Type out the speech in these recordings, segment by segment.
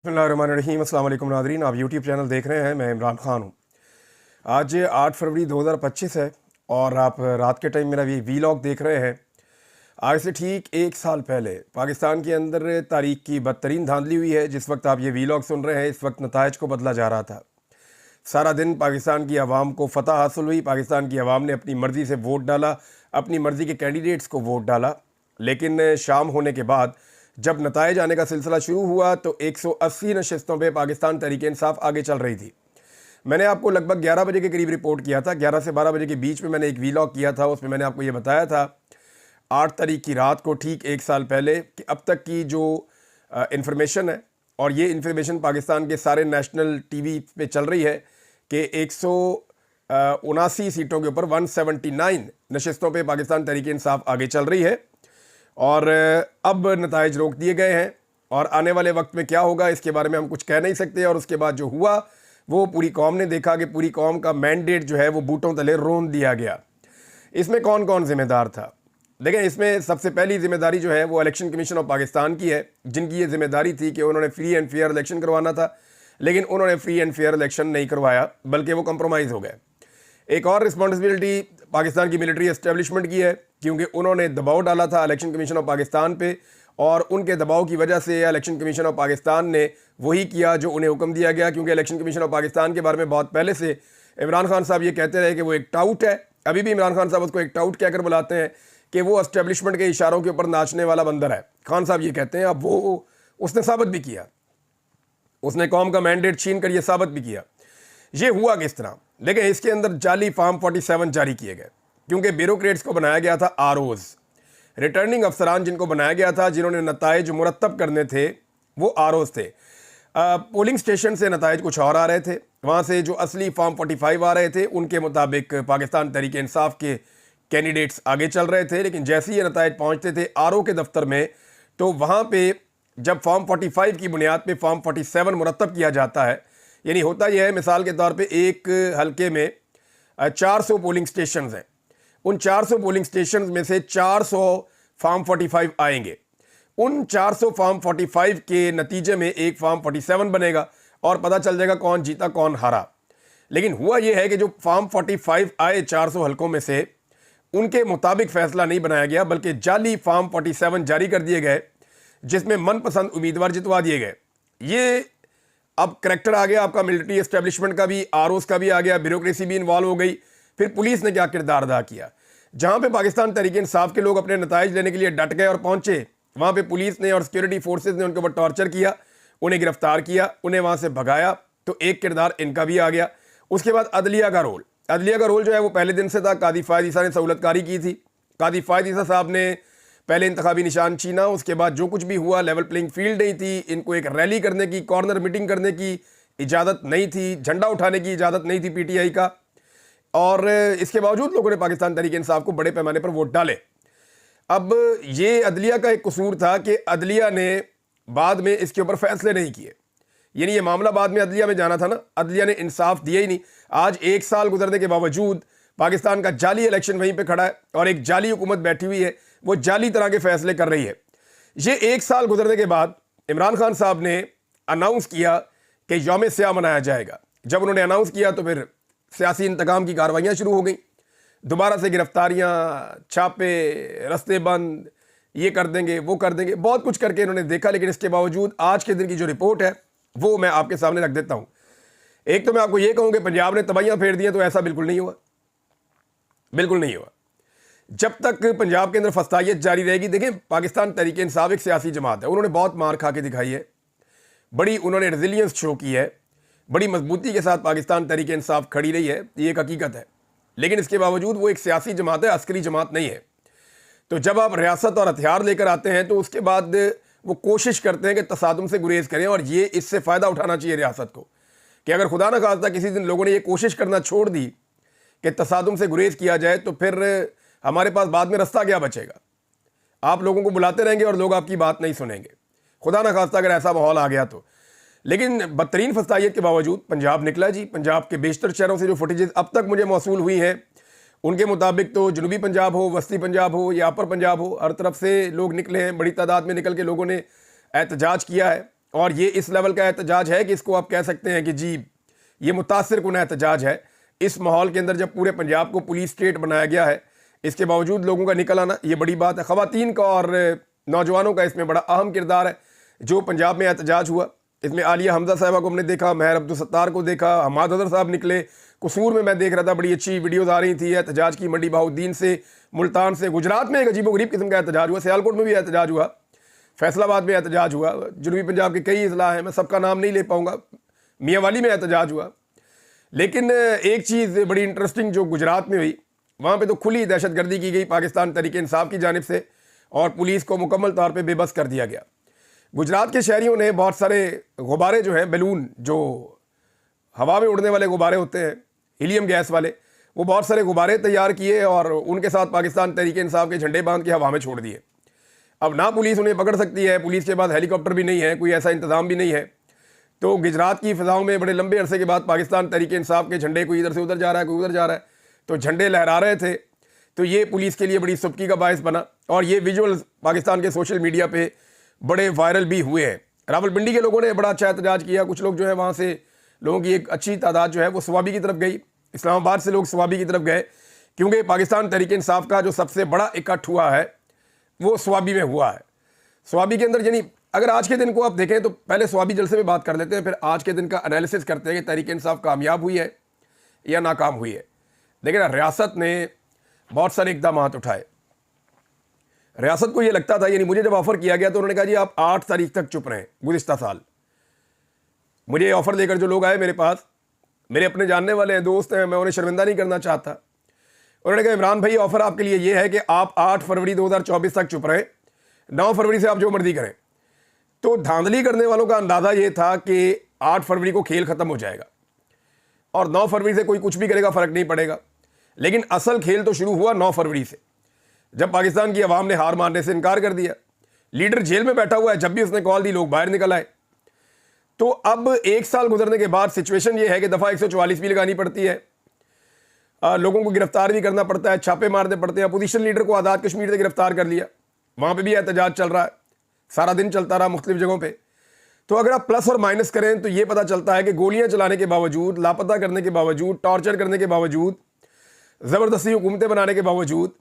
बिस्मिल्लाहिर्रहमानिर्रहीम। अस्सलाम वालेकुम नाज़रीन, आप यूट्यूब चैनल देख रहे हैं। मैं इमरान ख़ान हूँ। आज 8 फरवरी 2025 है और आप रात के टाइम मेरा वीलॉग देख रहे हैं। आज से ठीक एक साल पहले पाकिस्तान के अंदर तारीख की बदतरीन धांधली हुई है। जिस वक्त आप ये वीलॉग सुन रहे हैं, इस वक्त नताइज को बदला जा रहा था। सारा दिन पाकिस्तान की आवाम को फतह हासिल हुई। पाकिस्तान की आवाम ने अपनी मर्ज़ी से वोट डाला, अपनी मर्ज़ी के कैंडिडेट्स को वोट डाला। लेकिन शाम होने के बाद जब नताइज आने का सिलसिला शुरू हुआ तो 180 नशस्तों पे पाकिस्तान तहरीक इंसाफ आगे चल रही थी। मैंने आपको लगभग 11 बजे के करीब रिपोर्ट किया था। 11 से 12 बजे के बीच में मैंने एक वीलॉग किया था। उसमें मैंने आपको ये बताया था 8 तारीख की रात को, ठीक एक साल पहले, कि अब तक की जो इन्फॉर्मेशन है, और ये इन्फॉर्मेशन पाकिस्तान के सारे नेशनल टीवी पे चल रही है, कि 179 सीटों के ऊपर 179 नशस्तों पे पाकिस्तान तहरीक इंसाफ आगे चल रही है। और अब नताइज रोक दिए गए हैं और आने वाले वक्त में क्या होगा इसके बारे में हम कुछ कह नहीं सकते। और उसके बाद जो हुआ वो पूरी कौम ने देखा कि पूरी कौम का मैंडेट जो है वो बूटों तले रोन दिया गया। इसमें कौन कौन जिम्मेदार था? देखें, इसमें सबसे पहली जिम्मेदारी जो है वो इलेक्शन कमीशन ऑफ पाकिस्तान की है, जिनकी ये जिम्मेदारी थी कि उन्होंने फ्री एंड फेयर इलेक्शन करवाना था। लेकिन उन्होंने फ्री एंड फेयर इलेक्शन नहीं करवाया, बल्कि वो कंप्रोमाइज़ हो गए। एक और रिस्पॉन्सिबिलिटी पाकिस्तान की मिलिट्री एस्टेब्लिशमेंट की है, क्योंकि उन्होंने दबाव डाला था इलेक्शन कमीशन ऑफ पाकिस्तान पे, और उनके दबाव की वजह से इलेक्शन कमीशन ऑफ पाकिस्तान ने वही किया जो उन्हें हुक्म दिया गया। क्योंकि इलेक्शन कमीशन ऑफ पाकिस्तान के बारे में बहुत पहले से इमरान खान साहब ये कहते रहे कि वो एक टाउट है। अभी भी इमरान खान साहब उसको एक टाउट कहकर बुलाते हैं कि वो एस्टेब्लिशमेंट के इशारों के ऊपर नाचने वाला बंदर है। खान साहब ये कहते हैं। अब वो उसने साबित भी किया, उसने कौम का मैंडेट छीन कर ये साबित भी किया। ये हुआ किस तरह? देखिए, इसके अंदर जाली फॉर्म 47 जारी किए गए, क्योंकि ब्यूरोक्रेट्स को बनाया गया था आरओज, रिटर्निंग अफसरान जिनको बनाया गया था, जिन्होंने नताइज मुरतब करने थे, वो आरओज थे। पोलिंग स्टेशन से नताइज कुछ और आ रहे थे, वहाँ से जो असली फॉर्म 45 आ रहे थे उनके मुताबिक पाकिस्तान तहरीक इंसाफ के कैंडिडेट्स आगे चल रहे थे। लेकिन जैसे ही ये नताइज पहुँचते थे आरओ के दफ्तर में, तो वहाँ पे जब फॉर्म 45 की बुनियाद पे फॉर्म 47 मुरतब किया जाता है, यानी होता यह है, मिसाल के तौर पे एक हलके में 400 पोलिंग स्टेशन हैं। उन 400 पोलिंग स्टेशन में से 400 फॉर्म 45 आएंगे। उन 400 फॉर्म 45 के नतीजे में एक फॉर्म 47 बनेगा और पता चल जाएगा कौन जीता कौन हारा। लेकिन हुआ यह है कि जो फॉर्म 45 आए 400 हलकों में से, उनके मुताबिक फैसला नहीं बनाया गया, बल्कि जाली फॉर्म 47 जारी कर दिए गए, जिसमें मनपसंद उम्मीदवार जितवा दिए गए। ये अब करैक्टर आ गया आपका मिलिट्री एस्टेब्लिशमेंट का भी, आरओस का भी आ गया, ब्यूरोक्रेसी भी इन्वॉल्व हो गई। फिर पुलिस ने क्या किरदार अदा किया? जहां पे पाकिस्तान तहरीक इंसाफ के लोग अपने नताइज लेने के लिए डट गए और पहुंचे, वहां पे पुलिस ने और सिक्योरिटी फोर्सेज ने उनके ऊपर टॉर्चर किया, उन्हें गिरफ्तार किया, उन्हें वहां से भगाया। तो एक किरदार इनका भी आ गया। उसके बाद अदलिया का रोल, जो है वो पहले दिन से था। कादी फायद ईसा ने सहूलतकारी की थी। कादी फायद ईसा साहब ने पहले इंतखाबी निशान छीना, उसके बाद जो कुछ भी हुआ, लेवल प्लेइंग फील्ड नहीं थी। इनको एक रैली करने की, कॉर्नर मीटिंग करने की इजाज़त नहीं थी, झंडा उठाने की इजाज़त नहीं थी पीटीआई का। और इसके बावजूद लोगों ने पाकिस्तान तहरीक इंसाफ को बड़े पैमाने पर वोट डाले। अब ये अदलिया का एक कसूर था कि अदलिया ने बाद में इसके ऊपर फैसले नहीं किए। यानी ये मामला बाद में अदलिया में जाना था ना, अदलिया ने इंसाफ दिया ही नहीं। आज एक साल गुजरने के बावजूद पाकिस्तान का जाली इलेक्शन वहीं पे खड़ा है और एक जाली हुकूमत बैठी हुई है, वो जाली तरह के फैसले कर रही है। ये एक साल गुजरने के बाद इमरान खान साहब ने अनाउंस किया कि यौम स्याह मनाया जाएगा। जब उन्होंने अनाउंस किया तो फिर सियासी इंतकाम की कार्रवाइयाँ शुरू हो गई। दोबारा से गिरफ्तारियाँ, छापे, रस्ते बंद, ये कर देंगे वो कर देंगे, बहुत कुछ करके इन्होंने देखा। लेकिन इसके बावजूद आज के दिन की जो रिपोर्ट है वो मैं आपके सामने रख देता हूँ। एक तो मैं आपको ये कहूँ कि पंजाब ने तबाहियाँ फेर दी हैं, तो ऐसा बिल्कुल नहीं हुआ, बिल्कुल नहीं हुआ। जब तक पंजाब के अंदर फस्तायत जारी रहेगी, देखें, पाकिस्तान तहरीक इंसाफ एक सियासी जमात है, उन्होंने बहुत मार खा के दिखाई है, बड़ी उन्होंने रेजिलियंस शो की है, बड़ी मजबूती के साथ पाकिस्तान तहरीक इंसाफ खड़ी रही है, ये एक हकीकत है। लेकिन इसके बावजूद वो एक सियासी जमात है, अस्करी जमात नहीं है। तो जब आप रियासत और हथियार लेकर आते हैं तो उसके बाद वो कोशिश करते हैं कि तसादुम से गुरेज करें, और ये इससे फ़ायदा उठाना चाहिए रियासत को, कि अगर खुदा न खास्ता किसी दिन लोगों ने ये कोशिश करना छोड़ दी कि तसादुम से गुरेज किया जाए, तो फिर हमारे पास बाद में रास्ता क्या बचेगा? आप लोगों को बुलाते रहेंगे और लोग आपकी बात नहीं सुनेंगे, खुदा न खास्ता अगर ऐसा माहौल आ गया तो। लेकिन बदतरीन फस्तायत के बावजूद पंजाब निकला जी। पंजाब के बेशतर शहरों से जो फुटेजेस अब तक मुझे मौसूल हुई हैं, उनके मुताबिक तो जनूबी पंजाब हो, वस्ती पंजाब हो या अपर पंजाब हो, हर तरफ से लोग निकले हैं। बड़ी तादाद में निकल के लोगों ने एहतजाज किया है और ये इस लेवल का एहतजाज है कि इसको आप कह सकते हैं कि जी ये मुतासिर कुन एहतजाज है। इस माहौल के अंदर जब पूरे पंजाब को पुलिस स्टेट बनाया गया है, इसके बावजूद लोगों का निकल आना ये बड़ी बात है। ख़वातीन का और नौजवानों का इसमें बड़ा अहम किरदार है। जो पंजाब में एहतजाज हुआ, इसमें आलिया हमजा साहिबा को हमने देखा, महर अब्दुल सत्तार को देखा, हमाद अदर साहब निकले, कसूर में मैं देख रहा था बड़ी अच्छी वीडियोज़ आ रही थी एहतजाज की, मंडी बहाउद्दीन से, मुल्तान से। गुजरात में एक अजीबोगरीब किस्म का एहतजाज हुआ, सियालकोट में भी एहतजाज हुआ, फैसलाबाद में एहतजाज हुआ, जनूबी पंजाब के कई अजला हैं, मैं सबका नाम नहीं ले पाऊँगा, मियांवाली में एहतजाज हुआ। लेकिन एक चीज़ बड़ी इंटरेस्टिंग जो गुजरात में हुई, वहाँ पे तो खुली दहशतगर्दी की गई पाकिस्तान तहरीक इंसाफ की जानिब से और पुलिस को मुकम्मल तौर पे बेबस कर दिया गया। गुजरात के शहरियों ने बहुत सारे गुब्बारे जो हैं, बैलून जो हवा में उड़ने वाले गुब्बारे होते हैं, हीलियम गैस वाले, वो बहुत सारे गुब्बारे तैयार किए और उनके साथ पाकिस्तान तहरीक इंसाफ के झंडे बांध के हवा में छोड़ दिए। अब ना पुलिस उन्हें पकड़ सकती है, पुलिस के पास हेलीकॉप्टर भी नहीं है, कोई ऐसा इंतज़ाम भी नहीं है। तो गुजरात की फ़िज़ाओं में बड़े लंबे अरसे के बाद पाकिस्तान तहरीक इंसाफ के झंडे कोई इधर से उधर जा रहा है, कोई उधर जा रहा है, तो झंडे लहरा रहे थे। तो ये पुलिस के लिए बड़ी सुबकी का बायस बना और ये विजुअल पाकिस्तान के सोशल मीडिया पे बड़े वायरल भी हुए हैं। रावलपिंडी के लोगों ने बड़ा अच्छा एहतजाज किया। कुछ लोग जो है वहाँ से लोगों की एक अच्छी तादाद जो है वो स्वाबी की तरफ गई, इस्लामाबाद से लोग स्वाबी की तरफ गए, क्योंकि पाकिस्तान तहरीक इंसाफ का जो सबसे बड़ा इकट्ठ हुआ है वो स्वाबी में हुआ है। स्वाबी के अंदर, यानी अगर आज के दिन को आप देखें तो पहले स्वाबी जलसे में बात कर लेते हैं, फिर आज के दिन का एनालिसिस करते हैं कि तहरीक इंसाफ कामयाब हुई है या नाकाम हुई है। लेकिन रियासत ने बहुत सारे इकदाम उठाए। रियासत को ये लगता था, यानी मुझे जब ऑफ़र किया गया तो उन्होंने कहा जी आप 8 तारीख तक चुप रहें। गुज़िश्ता साल मुझे ऑफ़र लेकर जो लोग आए मेरे पास, मेरे अपने जानने वाले हैं, दोस्त हैं, मैं उन्हें शर्मिंदा नहीं करना चाहता। उन्होंने कहा इमरान भाई ऑफ़र आपके लिए ये है कि आप 8 फरवरी 2024 तक चुप रहें, 9 फरवरी से आप जो मर्जी करें। तो धांधली करने वालों का अंदाज़ा ये था कि 8 फरवरी को खेल ख़त्म हो जाएगा और 9 फरवरी से कोई कुछ भी करेगा फ़र्क नहीं पड़ेगा। लेकिन असल खेल तो शुरू हुआ 9 फरवरी से, जब पाकिस्तान की आवाम ने हार मानने से इनकार कर दिया। लीडर जेल में बैठा हुआ है, जब भी उसने कॉल दी लोग बाहर निकल आए। तो अब 1 साल गुजरने के बाद सिचुएशन ये है कि दफ़ा 144 भी लगानी पड़ती है, लोगों को गिरफ्तार भी करना पड़ता है, छापे मारने पड़ते हैं। अपोजिशन लीडर को आज़ाद कश्मीर से गिरफ्तार कर लिया, वहाँ पर भी एहतजाज चल रहा है, सारा दिन चलता रहा मुख्तलिफ जगहों पर। तो अगर आप प्लस और माइनस करें तो ये पता चलता है कि गोलियाँ चलाने के बावजूद, लापता करने के बावजूद, टॉर्चर करने के बावजूद, ज़बरदस्ती हुकूमतें बनाने के बावजूद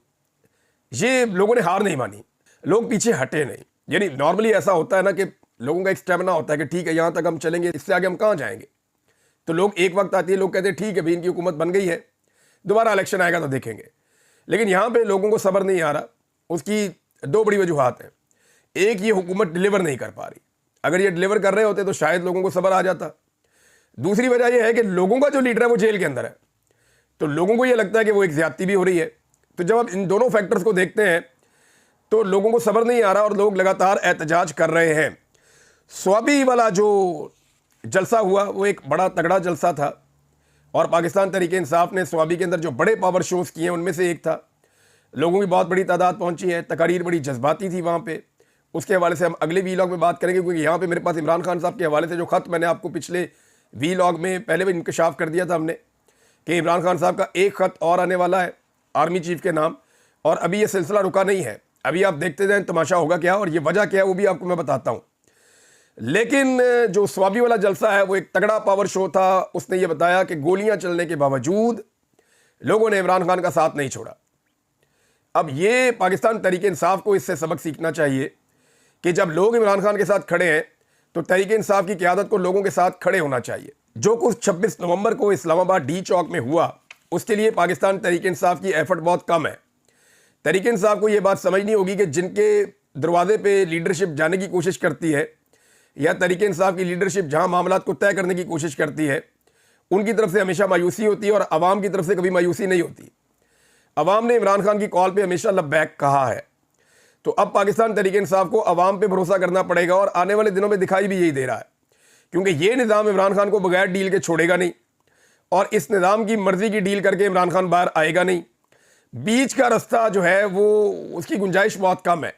ये लोगों ने हार नहीं मानी, लोग पीछे हटे नहीं। यानी नॉर्मली ऐसा होता है ना कि लोगों का एक स्टेमिना होता है कि ठीक है यहाँ तक हम चलेंगे, इससे आगे हम कहाँ जाएंगे। तो लोग एक वक्त आती है, लोग कहते हैं ठीक है भाई इनकी हुकूमत बन गई है, दोबारा इलेक्शन आएगा तो देखेंगे। लेकिन यहाँ पे लोगों को सब्र नहीं आ रहा। उसकी 2 बड़ी वजूहात हैं। एक, ये हुकूमत डिलीवर नहीं कर पा रही, अगर ये डिलीवर कर रहे होते तो शायद लोगों को सब्र आ जाता। दूसरी वजह यह है कि लोगों का जो लीडर है वो जेल के अंदर है, तो लोगों को ये लगता है कि वो एक ज़्यादती भी हो रही है। तो जब आप इन दोनों फैक्टर्स को देखते हैं तो लोगों को सब्र नहीं आ रहा और लोग लगातार एहतजाज कर रहे हैं। स्वाबी वाला जो जलसा हुआ वो एक बड़ा तगड़ा जलसा था और पाकिस्तान तहरीक इंसाफ ने स्वाबी के अंदर जो बड़े पावर शोज़ किए उनमें से एक था। लोगों की बहुत बड़ी तादाद पहुंची है, तकारीर बड़ी जज्बाती थी वहाँ पे। उसके हवाले से हम अगले वीलॉग में बात करेंगे, क्योंकि यहाँ पे मेरे पास इमरान खान साहब के हवाले से जो ख़त मैंने आपको पिछले वीलॉग में पहले भी इंकशाफ कर दिया था हमने कि इमरान खान साहब का एक ख़त और आने वाला है आर्मी चीफ के नाम, और अभी ये सिलसिला रुका नहीं है। अभी आप देखते जाएं तमाशा होगा क्या और ये वजह क्या है वो भी आपको मैं बताता हूँ। लेकिन जो स्वाबी वाला जलसा है वो एक तगड़ा पावर शो था। उसने ये बताया कि गोलियां चलने के बावजूद लोगों ने इमरान खान का साथ नहीं छोड़ा। अब ये पाकिस्तान तहरीक इंसाफ को इससे सबक सीखना चाहिए कि जब लोग इमरान खान के साथ खड़े हैं तो तहरीक इंसाफ की क़यादत को लोगों के साथ खड़े होना चाहिए। जो कुछ 26 नवंबर को इस्लामाबाद डी चौक में हुआ उसके लिए पाकिस्तान तहरीक इंसाफ की एफर्ट बहुत कम है। तहरीक इंसाफ को ये बात समझनी होगी कि जिनके दरवाजे पे लीडरशिप जाने की कोशिश करती है या तहरीक इंसाफ की लीडरशिप जहां मामलात को तय करने की कोशिश करती है, उनकी तरफ से हमेशा मायूसी होती है और आवाम की तरफ से कभी मायूसी नहीं होती। आवाम ने इमरान खान की कॉल पे हमेशा लब्बैक कहा है। तो अब पाकिस्तान तहरीक इंसाफ को आवाम पे भरोसा करना पड़ेगा और आने वाले दिनों में दिखाई भी यही दे रहा है, क्योंकि ये निज़ाम इमरान खान को बगैर डील के छोड़ेगा नहीं और इस निज़ाम की मर्जी की डील करके इमरान खान बाहर आएगा नहीं। बीच का रास्ता जो है वो उसकी गुंजाइश बहुत कम है।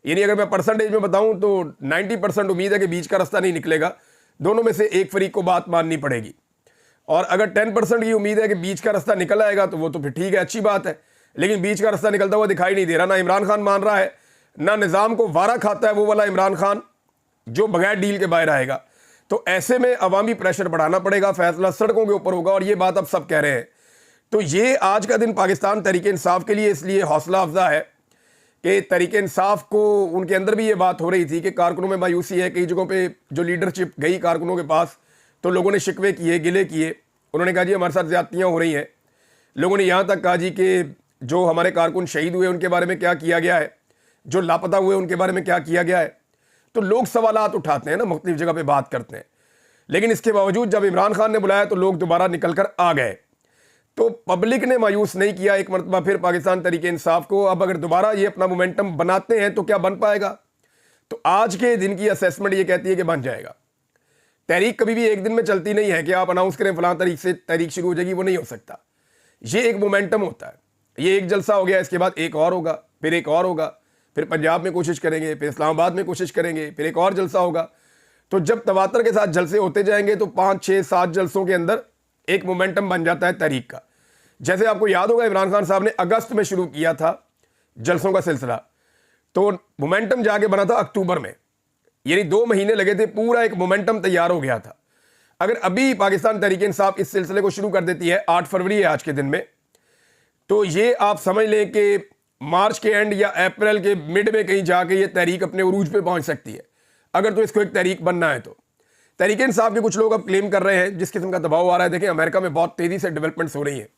यानी अगर मैं परसेंटेज में बताऊं तो 90% उम्मीद है कि बीच का रास्ता नहीं निकलेगा, दोनों में से एक फरीक को बात माननी पड़ेगी। और अगर 10% की उम्मीद है कि बीच का रास्ता निकल आएगा तो वो तो फिर ठीक है, अच्छी बात है। लेकिन बीच का रास्ता निकलता हुआ दिखाई नहीं दे रहा, ना इमरान खान मान रहा है, ना निज़ाम को वारा खाता है वो वाला इमरान खान, जो बगैर डील के बाहर आएगा। तो ऐसे में अवामी प्रेशर बढ़ाना पड़ेगा, फैसला सड़कों के ऊपर होगा, और ये बात अब सब कह रहे हैं। तो ये आज का दिन पाकिस्तान तहरीक इंसाफ के लिए इसलिए हौसला अफजा है कि तहरीक इंसाफ को उनके अंदर भी ये बात हो रही थी कि कारकुनों में मायूसी है। कई जगहों पे जो लीडरशिप गई कारकुनों के पास तो लोगों ने शिकवे किए, गिले किए, उन्होंने कहा जी हमारे साथ ज्यादतियाँ हो रही हैं। लोगों ने यहाँ तक कहा जी कि जो हमारे कारकुन शहीद हुए उनके बारे में क्या किया गया है, जो लापता हुए उनके बारे में क्या किया गया है। तो लोग सवालात उठाते हैं ना, मुख्तलिफ जगह पे बात करते हैं। लेकिन इसके बावजूद जब इमरान खान ने बुलाया तो लोग दोबारा निकल कर आ गए। तो पब्लिक ने मायूस नहीं किया एक मरतबा फिर पाकिस्तान तहरीक इंसाफ को। अब अगर दोबारा ये अपना मोमेंटम बनाते हैं तो क्या बन पाएगा? तो आज के दिन की असेसमेंट ये कहती है कि बन जाएगा। तहरीक कभी भी एक दिन में चलती नहीं है कि आप अनाउंस करें फलां तारीख से तहरीक शुरू हो जाएगी, वो नहीं हो सकता। ये एक मोमेंटम होता है। ये एक जलसा हो गया, इसके बाद एक और होगा, फिर एक और होगा, फिर पंजाब में कोशिश करेंगे, फिर इस्लामाबाद में कोशिश करेंगे, फिर एक और जलसा होगा। तो जब तवातर के साथ जलसे होते जाएंगे तो 5, 6, 7 जलसों के अंदर एक मोमेंटम बन जाता है तहरीक का। जैसे आपको याद होगा इमरान खान साहब ने अगस्त में शुरू किया था जलसों का सिलसिला, तो मोमेंटम जाके बना था अक्टूबर में, यानी 2 महीने लगे थे, पूरा एक मोमेंटम तैयार हो गया था। अगर अभी पाकिस्तान तहरीक इंसाफ इस सिलसिले को शुरू कर देती है, 8 फरवरी है आज के दिन में, तो ये आप समझ लें कि मार्च के एंड या अप्रैल के मिड में कहीं जाके ये तहरीक अपने उरूज पे पहुंच सकती है, अगर तो इसको एक तहरीक बनना है। तो तहरीक इंसाफ के कुछ लोग अब क्लेम कर रहे हैं, जिस किस्म का दबाव आ रहा है, देखें अमेरिका में बहुत तेजी से डेवलपमेंट्स हो रही है,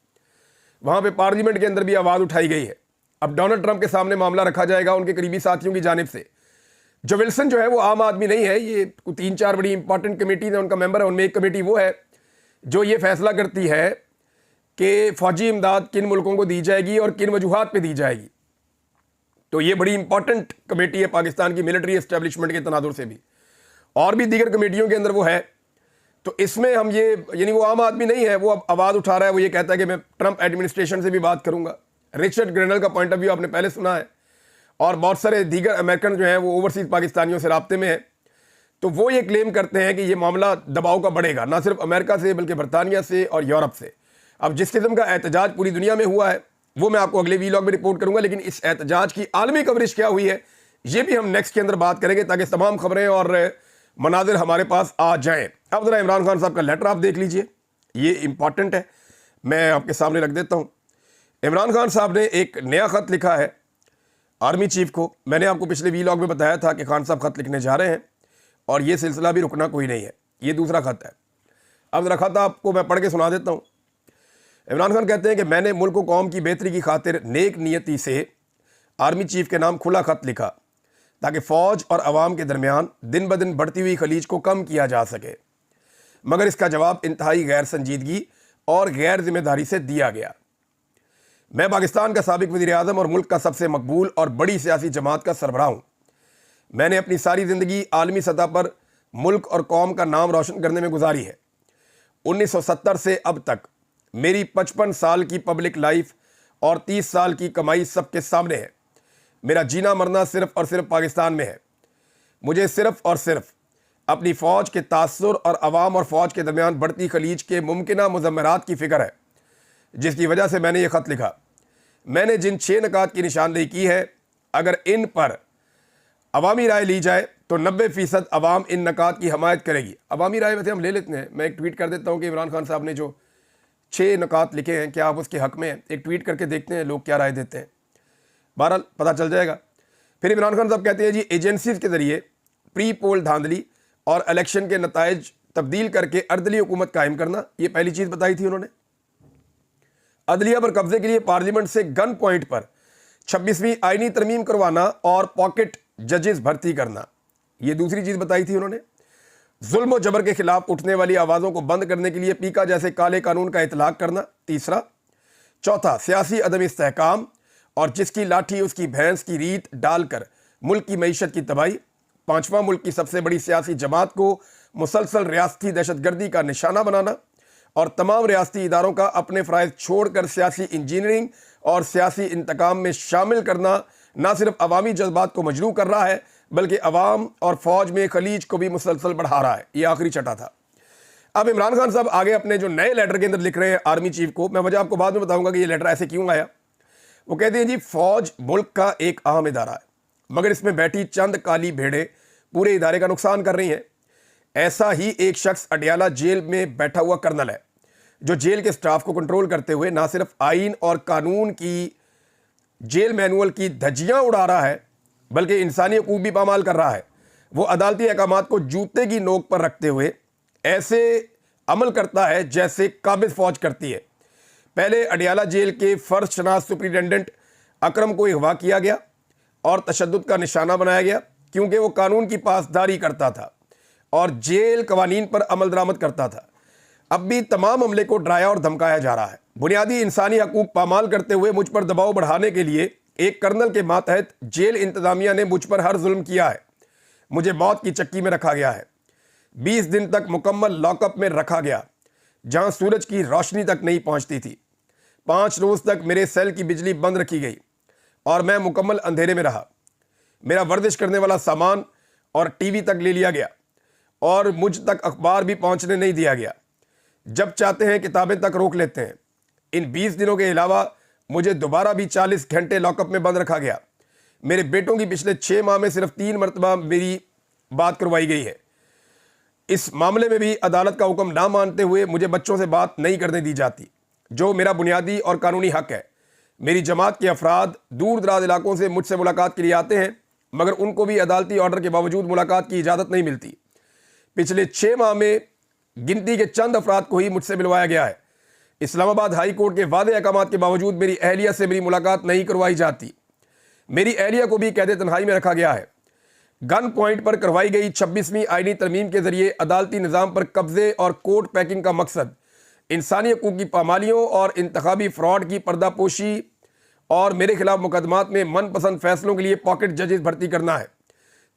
वहां पे पार्लियामेंट के अंदर भी आवाज उठाई गई है। अब डोनाल्ड ट्रंप के सामने मामला रखा जाएगा उनके करीबी साथियों की जानिब से। जो विल्सन जो है वो आम आदमी नहीं है, ये 3-4 बड़ी इंपॉर्टेंट कमेटी है, उनका मेंबर है। उनमें एक कमेटी वो है जो ये फैसला करती है कि फौजी इमदाद किन मुल्कों को दी जाएगी और किन वजूहात पे दी जाएगी। तो ये बड़ी इंपॉर्टेंट कमेटी है पाकिस्तान की मिलिट्री एस्टेब्लिशमेंट के तनाजुर से भी, और भी दीगर कमेटियों के अंदर वो है। तो इसमें हम ये, यानी वो आम आदमी नहीं है, वो अब आवाज़ उठा रहा है, वो ये कहता है कि मैं ट्रंप एडमिनिस्ट्रेशन से भी बात करूंगा। रिचर्ड ग्रेनल का पॉइंट ऑफ व्यू आपने पहले सुना है, और बहुत सारे दीगर अमेरिकन जो हैं वो ओवरसीज पाकिस्तानियों से राब्ते में है। तो वो ये क्लेम करते हैं कि ये मामला दबाव का बढ़ेगा, ना सिर्फ अमेरिका से बल्कि बरतानिया से और यूरोप से। अब जिस किस्म का एहतजाज पूरी दुनिया में हुआ है वो मैं आपको अगले वीलॉग में रिपोर्ट करूंगा, लेकिन इस एहतजाज की आलमी कवरेज क्या हुई है ये भी हम नेक्स्ट के अंदर बात करेंगे, ताकि तमाम खबरें और मनाजिर हमारे पास आ जाएं। अब जरा इमरान खान साहब का लेटर आप देख लीजिए, ये इंपॉर्टेंट है, मैं आपके सामने रख देता हूँ। इमरान खान साहब ने एक नया ख़त लिखा है आर्मी चीफ को। मैंने आपको पिछले वीलॉग में बताया था कि खान साहब ख़त लिखने जा रहे हैं, और ये सिलसिला भी रुकना कोई नहीं है, ये दूसरा ख़त है। अब जरा ख़त आपको मैं पढ़ के सुना देता हूँ। इमरान खान कहते हैं कि मैंने मुल्क व कौम की बेहतरी की खातिर नेक नियति से आर्मी चीफ के नाम खुला ख़त लिखा, ताकि फ़ौज और अवाम के दरमियान दिन ब दिन बढ़ती हुई खलीज को कम किया जा सके, मगर इसका जवाब इंतहाई गैर संजीदगी और गैर जिम्मेदारी से दिया गया। मैं पाकिस्तान का साबिक वज़ीर आज़म और मुल्क का सबसे मकबूल और बड़ी सियासी जमात का सरबराह हूँ। मैंने अपनी सारी ज़िंदगी आलमी सतह पर मुल्क और कौम का नाम रोशन करने में गुजारी है। 1970 से अब तक मेरी 55 साल की पब्लिक लाइफ और 30 साल की कमाई सबके सामने है। मेरा जीना मरना सिर्फ़ और सिर्फ पाकिस्तान में है। मुझे सिर्फ़ और सिर्फ अपनी फ़ौज के तासुर और अवाम और फ़ौज के दरमियान बढ़ती खलीज के मुमकिना मुज़म्मरात की फ़िक्र है, जिसकी वजह से मैंने ये ख़त लिखा। मैंने जिन 6 नकात की निशानदेही की है, अगर इन पर अवामी राय ली जाए तो 90% अवाम इन नकात की हमायत करेगी। अवामी राय वैसे हम ले लेते हैं, मैं एक ट्वीट कर देता हूँ कि इमरान खान साहब ने जो 6 नकात लिखे हैं क्या आप उसके हक़ में हैं, एक ट्वीट करके देखते हैं लोग क्या राय देते हैं, बहरहाल पता चल जाएगा। फिर इमरान खान साहब कहते हैं जी एजेंसीज़ के ज़रिए प्री पोल धांधली और इलेक्शन के नताइज तब्दील करके अर्दली हुकूमत कायम करना, ये पहली चीज़ बताई थी उन्होंने। अदलिया पर कब्जे के लिए पार्लियामेंट से गन पॉइंट पर 26वीं आईनी तरमीम करवाना और पॉकेट जजेस भर्ती करना, ये दूसरी चीज़ बताई थी उन्होंने। जुल्म और जबर के खिलाफ उठने वाली आवाज़ों को बंद करने के लिए पीका जैसे काले कानून का इतलाक करना, तीसरा। चौथा, सियासी अदम इस्तेहकाम और जिसकी लाठी उसकी भैंस की रीत डालकर मुल्क की मईशत की तबाही। पांचवा, मुल्क की सबसे बड़ी सियासी जमात को मुसलसल रियासती दहशतगर्दी का निशाना बनाना और तमाम रियासती इदारों का अपने फ़राइज़ छोड़कर सियासी इंजीनियरिंग और सियासी इंतकाम में शामिल करना न सिर्फ अवामी जज्बात को मजरू कर रहा है बल्कि अवाम और फ़ौज में खलीज को भी मुसलसल बढ़ा रहा है। ये आखिरी चटा था। अब इमरान खान साहब आगे अपने जो नए लेटर के अंदर लिख रहे हैं आर्मी चीफ को, मैं वजह आपको बाद में बताऊंगा कि ये लेटर ऐसे क्यों आया। वो कहते हैं जी फ़ौज मुल्क का एक अहम इदारा है, मगर इसमें बैठी चंद काली भेड़ें पूरे इदारे का नुकसान कर रही हैं। ऐसा ही एक शख्स अडयाला जेल में बैठा हुआ कर्नल है, जो जेल के स्टाफ को कंट्रोल करते हुए ना सिर्फ आइन और कानून की, जेल मैनुअल की धज्जियां उड़ा रहा है, बल्कि इंसानी हकूक भी पामाल कर रहा है। वो अदालती अहकामात को जूते की नोक पर रखते हुए ऐसे अमल करता है जैसे काबिज फौज करती है। पहले अडयाला जेल के फर्ज शनास सुपरिटेंडेंट अकरम को अगवा किया गया और तशद्दुद का निशाना बनाया गया, क्योंकि वो कानून की पासदारी करता था और जेल कवानीन पर अमल दरामद करता था। अब भी तमाम अमले को डराया और धमकाया जा रहा है। बुनियादी इंसानी हकूक पामाल करते हुए मुझ पर दबाव बढ़ाने के लिए एक कर्नल के मातहत जेल इंतजामिया ने मुझ पर हर जुल्म किया है। मुझे मौत की चक्की में रखा गया है। 20 दिन तक मुकम्मल लॉकअप में रखा गया, जहां सूरज की रोशनी तक नहीं पहुंचती थी। 5 रोज तक मेरे सेल की बिजली बंद रखी गई और मैं मुकम्मल अंधेरे में रहा। मेरा वर्जिश करने वाला सामान और टीवी तक ले लिया गया और मुझ तक अखबार भी पहुंचने नहीं दिया गया। जब चाहते हैं किताबें तक रोक लेते हैं। इन 20 दिनों के अलावा मुझे दोबारा भी 40 घंटे लॉकअप में बंद रखा गया। मेरे बेटों की पिछले 6 माह में सिर्फ 3 मरतबा मेरी बात करवाई गई है। इस मामले में भी अदालत का हुक्म ना मानते हुए मुझे बच्चों से बात नहीं करने दी जाती, जो मेरा बुनियादी और कानूनी हक है। मेरी जमात के अफराद दूर दराज इलाकों से मुझसे मुलाकात के लिए आते हैं, मगर उनको भी अदालती ऑर्डर के बावजूद मुलाकात की इजाज़त नहीं मिलती। पिछले 6 माह में गिनती के चंद अफराद को ही मुझसे मिलवाया गया है। इस्लामाबाद हाई कोर्ट के वादे अहकामात के बावजूद मेरी अहलिया से मेरी मुलाकात नहीं करवाई जाती। मेरी अहलिया को भी कैद तन्हाई में रखा गया है। गन पॉइंट पर करवाई गई 26वीं आईनी तरमीम के जरिए अदालती निज़ाम पर कब्जे और कोर्ट पैकिंग का मकसद इंसानी हकूक की पामालियों और इंतखाबी फ्रॉड की पर्दापोशी और मेरे खिलाफ मुकदमात में मनपसंद फैसलों के लिए पॉकेट जजेस भर्ती करना है,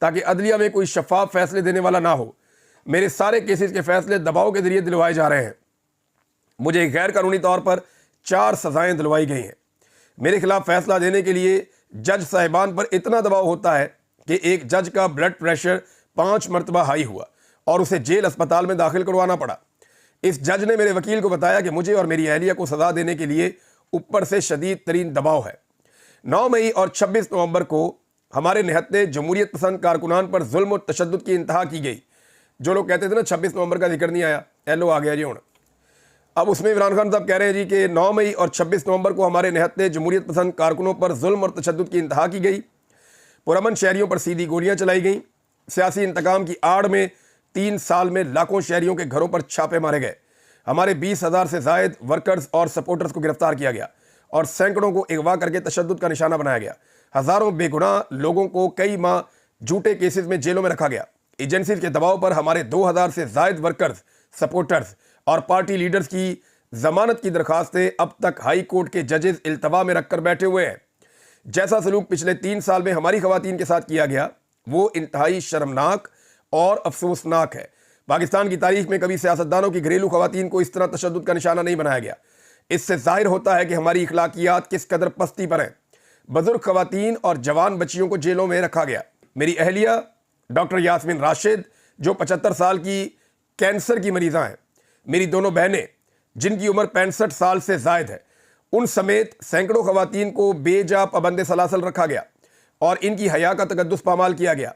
ताकि अदलिया में कोई शफाफ फैसले देने वाला ना हो। मेरे सारे केसेस के फैसले दबाव के जरिए दिलवाए जा रहे हैं। मुझे गैर कानूनी तौर पर 4 सजाएं दिलवाई गई हैं। मेरे खिलाफ फैसला देने के लिए जज साहिबान पर इतना दबाव होता है कि एक जज का ब्लड प्रेशर 5 मरतबा हाई हुआ और उसे जेल अस्पताल में दाखिल करवाना पड़ा। इस जज ने मेरे वकील को बताया कि मुझे और मेरी अहलिया को सजा देने के लिए ऊपर से शदीद तरीन दबाव है। 9 मई और 26 नवंबर को हमारे निहत्ते जमहूरियत पसंद कारकुनान पर जुल्म और तशद्दुद की इंतहा की गई। जो लोग कहते थे ना 26 नवंबर का जिक्र नहीं आया, एलो आ गया जी हूँ। अब उसमें इमरान खान साहब कह रहे हैं जी कि 9 मई और 26 नवंबर को हमारे निहत्ते जमहूरियत पसंद कारकुनों पर जुल्म और तशद्दुद की इंतहा की गई। पुरअमन शहरियों पर सीधी गोलियां चलाई गईं। सियासी इंतकाम की आड़ में 3 साल में लाखों शहरियों के घरों पर छापे मारे गए। हमारे 20,000 से जायद वर्कर्स और सपोर्टर्स को गिरफ्तार किया गया और सैकड़ों को अगवा करके तशद्दुद का निशाना बनाया गया। हज़ारों बेगुनाह लोगों को कई माह झूठे केसेस में जेलों में रखा गया। एजेंसीज के दबाव पर हमारे 2,000 से जायद वर्कर्स, सपोर्टर्स और पार्टी लीडर्स की जमानत की दरखास्तें अब तक हाई कोर्ट के जजेस इल्तवा में रखकर बैठे हुए हैं। जैसा सलूक पिछले 3 साल में हमारी खवातीन के साथ किया गया, वो इंतहाई शर्मनाक और अफसोसनाक है। पाकिस्तान की तारीख में कभी सियासतदानों की घरेलू खवातीन को इस तरह तशद्दुद का निशाना नहीं बनाया गया। इससे जाहिर होता है कि हमारी इखलाकियात किस कदर पस्ती पर हैं। बुजुर्ग खवातीन और जवान बच्चियों को जेलों में रखा गया। मेरी अहलिया डॉक्टर यास्मीन राशिद, जो 75 साल की कैंसर की मरीजा हैं, मेरी दोनों बहनें जिनकी उम्र 65 साल से जायद है, उन समेत सैकड़ों खवातीन को बेजा पाबंद सलासल रखा गया और इनकी हया का तकद्दुस पामाल किया गया।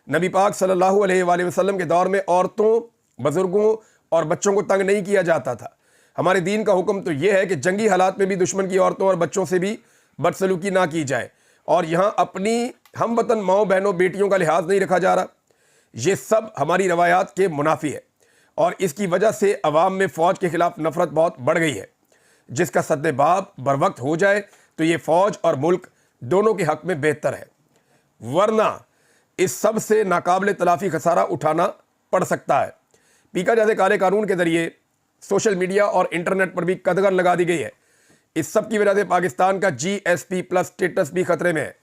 नबी पाक सल्लल्लाहु अलैहि वसल्लम के दौर में औरतों, बुजुर्गों और बच्चों को तंग नहीं किया जाता था। हमारे दीन का हुक्म तो यह है कि जंगी हालात में भी दुश्मन की औरतों और बच्चों से भी बदसलूकी ना की जाए और यहाँ अपनी हम वतन माओ बहनों बेटियों का लिहाज नहीं रखा जा रहा। ये सब हमारी रवायात के मुनाफी है और इसकी वजह से अवाम में फ़ौज के खिलाफ नफरत बहुत बढ़ गई है, जिसका सद्देबाब बर वक्त हो जाए तो ये फ़ौज और मुल्क दोनों के हक में बेहतर है, वरना इस सब से नाकाबिल तलाफी खसारा उठाना पड़ सकता है। पीका जैसे काले कानून के जरिए सोशल मीडिया और इंटरनेट पर भी कदगन लगा दी गई है। इस सब की वजह से पाकिस्तान का GSP+ स्टेटस भी खतरे में है।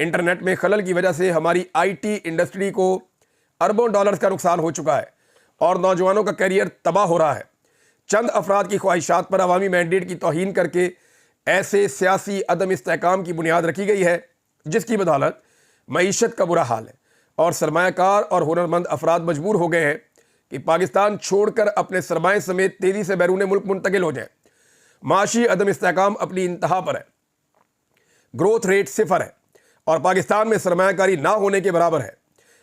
इंटरनेट में खलल की वजह से हमारी IT इंडस्ट्री को अरबों डॉलर्स का नुकसान हो चुका है और नौजवानों का करियर तबाह हो रहा है। चंद अफराद की ख्वाहिशात पर अवामी मैंडेट की तौहीन करके ऐसे सियासी अदम इस्तेहकाम की बुनियाद रखी गई है, जिसकी बदौलत मईशत का बुरा हाल है और सरमायाकार और हुनरमंद अफराद मजबूर हो गए हैं कि पाकिस्तान छोड़कर अपने सरमाए समेत तेज़ी से बैरून मुल्क मुंतकिल हो जाए। माशी अदम इस्तेहकाम अपनी इंतहा पर है, ग्रोथ रेट 0 है और पाकिस्तान में सरमायाकारी ना होने के बराबर है।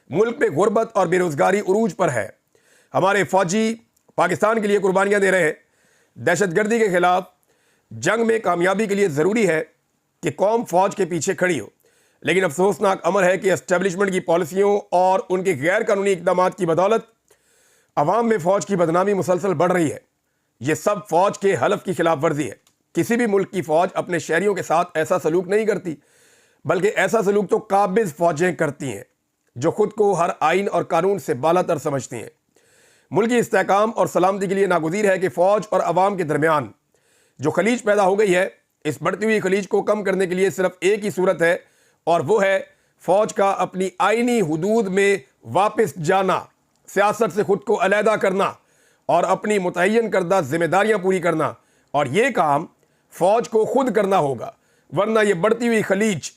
मुल्क में गुर्बत और बेरोजगारी उरूज पर है। हमारे फौजी पाकिस्तान के लिए कुर्बानियां दे रहे हैं। दहशतगर्दी के खिलाफ जंग में कामयाबी के लिए ज़रूरी है कि कौम फौज के पीछे खड़ी हो, लेकिन अफसोसनाक अमर है कि एस्टेब्लिशमेंट की पॉलिसियों और उनके गैर कानूनी इकदाम की बदौलत अवाम में फौज की बदनामी मुसलसल बढ़ रही है। यह सब फौज के हलफ की खिलाफ वर्जी है। किसी भी मुल्क की फौज अपने शहरियों के साथ ऐसा सलूक नहीं करती, बल्कि ऐसा सलूक तो काबिज फौजें करती हैं जो खुद को हर आइन और कानून से बालातर समझती हैं। मुल्क की इस्तेहकाम और सलामती के लिए नागुज़ीर है कि फौज और अवाम के दरमियान जो खलीज पैदा हो गई है, इस बढ़ती हुई खलीज को कम करने के लिए सिर्फ एक ही सूरत है, और वो है फौज का अपनी आइनी हुदूद में वापस जाना, सियासत से खुद को अलहदा करना और अपनी मुतय्यन करदा जिम्मेदारियां पूरी करना। और ये काम फौज को खुद करना होगा, वरना ये बढ़ती हुई खलीज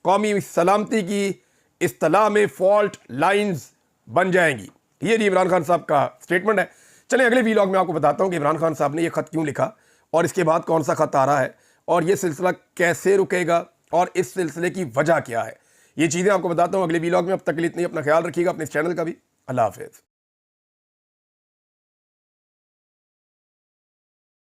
कौमी सलामती की इस्तिलाह में फॉल्ट लाइंस बन जाएंगी। ये जी इमरान खान साहब का स्टेटमेंट है। चलिए अगले वीलॉग में आपको बताता हूँ कि इमरान खान साहब ने ये खत क्यों लिखा और इसके बाद कौन सा खत आ रहा है और ये सिलसिला कैसे रुकेगा और इस सिलसिले की वजह क्या है। ये चीज़ें आपको बताता हूँ अगले वीलॉग में। अब तक के लिए इतनी, अपना ख्याल रखिएगा, अपने चैनल का भी। अल्लाह हाफिज़।